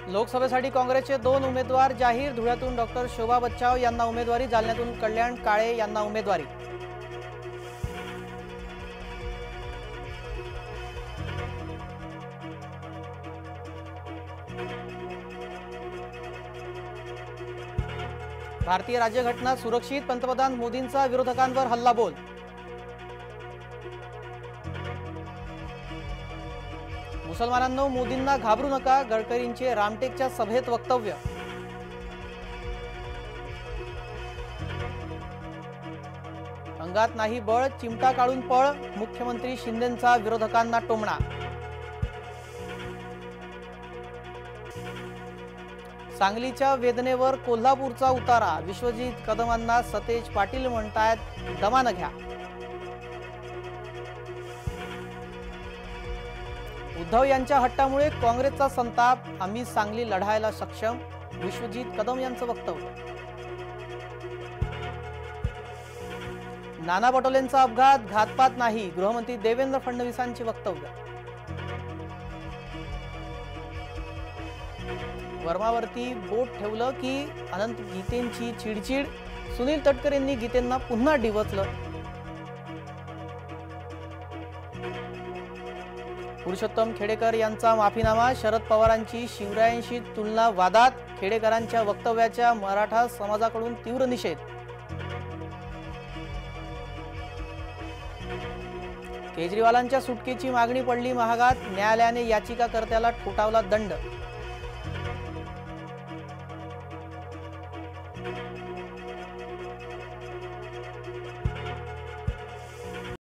लोकसभेसाठी काँग्रेसचे 2 उमेदवार जाहीर। धुळ्यातून डॉक्टर शोभा बच्चाव यांना उमेदवारी, जालन्यातून कल्याण काळे यांना उमेदवारी। भारतीय राज्यघटना सुरक्षित, पंतप्रधान मोदींचा विरोधकांवर हल्लाबोल। मुसलमानांनो, मोदींना घाबरू नका, गडकरींचे रामटेकच्या सभेत वक्तव्य। अंगात नाही बळ, चिमटा काढून पळ, मुख्यमंत्री शिंदेंचा विरोधकांना टोमणा। सांगलीच्या वेदनेवर कोल्हापूरचा उतारा, विश्वजित कदमांना सतेज पाटील म्हणतायत दमानं घ्या। उद्धव यांच्या हट्टामुळे काँग्रेसचा संताप, आम्ही सांगली लढायला सक्षम, विश्वजित कदम यांचं वक्तव्य। नाना पटोलेंचा अपघात, घातपात नाही, गृहमंत्री देवेंद्र फडणवीसांचे वक्तव्य। वर्मावरती बोट ठेवलं की अनंत गीतेंची चिडचिड, सुनील तटकरेंनी गीतेंना पुन्हा डिवचलं। पुरुषोत्तम खेडेकर यांचा माफीनामा, शरद पवारांची शिवरायांशी तुलना वादात, खेडेकरांच्या वक्तव्याच्या मराठा समाजाकडून तीव्र निषेध। केजरीवालांच्या सुटकेची मागणी पडली महागात, न्यायालयाने याचिकाकर्त्याला ठोठावला दंड।